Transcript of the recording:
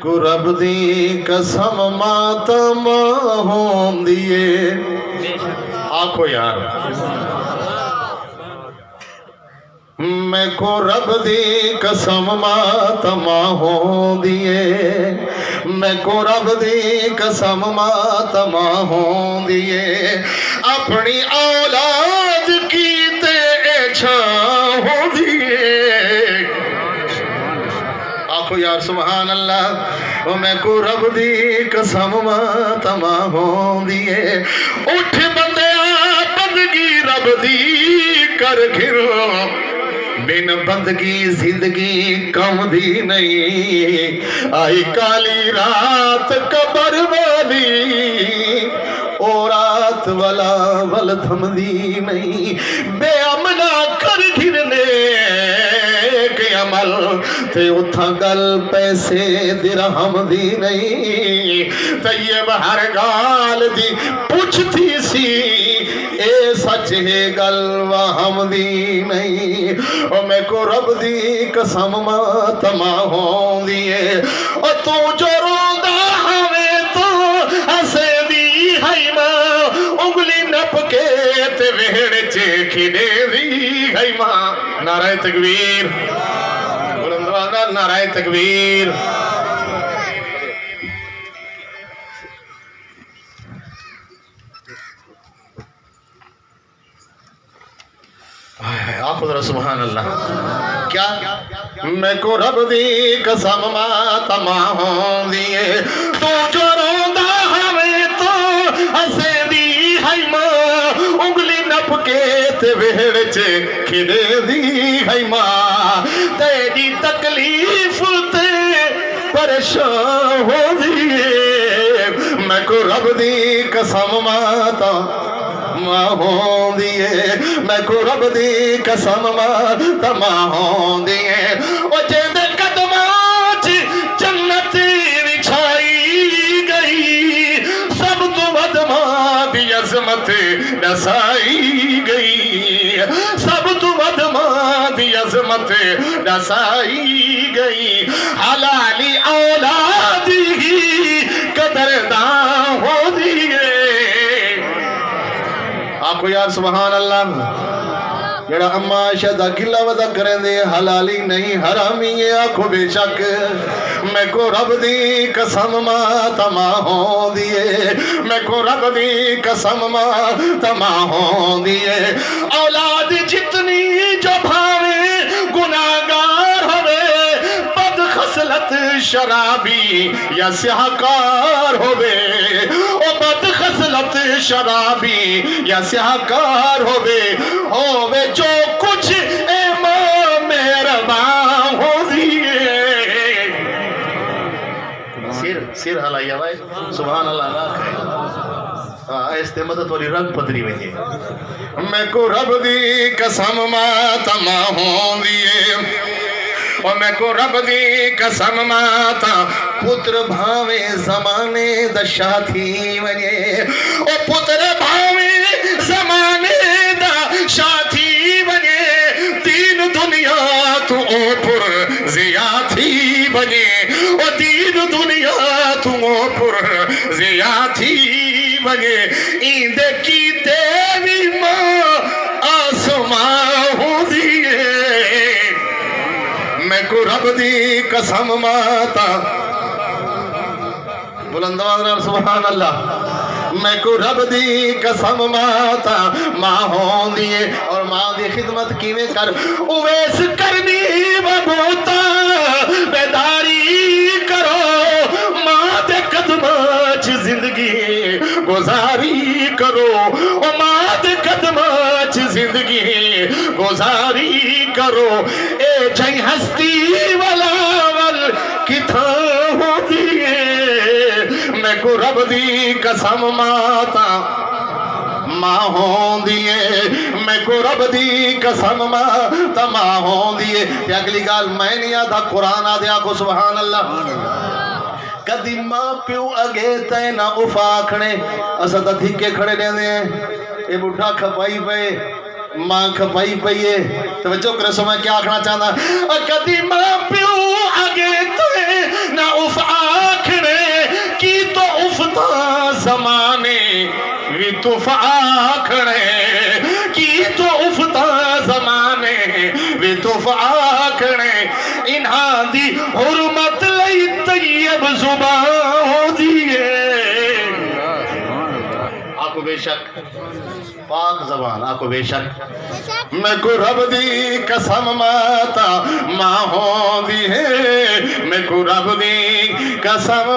کو رب دی قسم ماتم ہون دیے آنکھو یار میں کو رب دی قسم ماتم ہون دیے میں کو رب دی قسم ماتم ہون دیے اپنی اولاد کی تے چھاں ہون دیے آخو یار سبحان اللہ میں کو رب دی قسم ماتم ہون دیے اٹھ بندیا بندگی رب دی کر گھرو بن بندگی زندگی کم دی نہیں آئی کالی رات قبر والی او رات والا ول تھم دی نہیں بے امنا کر گھرنے کے عمل تے اتھا گل پیسے درہم دی نہیں طیب ہر گال دی پوچھتی سی اے سچ ہے گل وہم دی نہیں اور میں کو رب دی قسم ماتم ہون دیے اور تو جو روندہ ہمیں تو ہسے دی ہائی ماں انگلی نپ کے تے وہڑ چیکھی دے دی ہائی ماں نعرہ تکبیر بلندوانہ نعرہ تکبیر آپ ذرا سبحان اللہ کیا میں کو رب دی قسم ماتم ہون دیے تو جو روندہ ہمیں تو ہسے دی ہائی ماں انگلی نپ کے تے وہڑ چیکھی دے دی ہائی ماں تیری تکلیف تے پریشان ہو دیے میں کو رب دی قسم ماتم ہون دیے میں کو رب دی قسم ماتم ہون دیے او جیندے قدمات جنت وچھائی گئی سب تو ودماں دی عظمت دسائی گئی سب تو ودماں دی عظمت دسائی گئی حلالی اولادی قدرداں ہو دیے آپ کو یار سبحان اللہ جڑا اما شدہ گلہ ودا کریں دے حلالی نہیں حرامی ہے آنکھو بے شک میں کو رب دی قسم ماتم ہون دیے میں کو رب دی قسم ماتم ہون دیے اولاد جتنی جو بھاوے گناہگار ہوئے بد خصلت شرابی یا سیاہکار ہوئے او بد خصلت شرابی یا سیاہکار ہوئے جو کچھ امام مہربان ہو دیئے سیر حلائی آوائی سبحان اللہ ایستے مدد والی رنگ پتری ویجے میں کو رب دی قسم ماتم ہون دیئے اور میں کو رب دی قسم ماتم پتر بھاوے زمانے دشا تھی وجے او پتر بھاوے زمانے دشا تھی وجے تین دنیا تو اوپر زیا تھی وجے او تین دنیا تو اوپر زیا تھی وجے ایند کی تیری ماں آسمان ہو دیئے میں کو رب دی قسم ماتم بلند آواز سبحان اللہ میں کو رب دی قسم ماتم ہون دیے اور ماں دی خدمت کیویں کر اویس کرنی ببوتا بیداری کرو ماں دے قدمات زندگی گزاری کرو او ماں دے قدمات زندگی گزاری کرو اے جائیں ہستی والا ول کتھاں ہو دیئے میں کو رب دی قسم ماتم ہون دیئے میں کو رب دی قسم ماتم ہون دیئے تے اگلی گال میں نہیں آدھا قرآن آدھیا کو سبحان اللہ کدی ماں پیو اگے تے نہ افاکھنے اسا تا دھکے کھڑے لیندے ہیں اے بڑھا کھپائی پے ماں کھپائی پئیے توجہ کرے سو میں کیا آکھنا چاہتا کدی ماں پیو اگے تے نہ افاکھنے بھی تف آکھنے کی تو افتا زمانے بھی تف آکھنے انہاں دی حرمت لئی طیب زبان ہو دیئے آکو بے شک پاک زبان آکو بے شک میں کو رب دی قسم ماتا ماں ہوں دی ہے میں کو رب دی قسم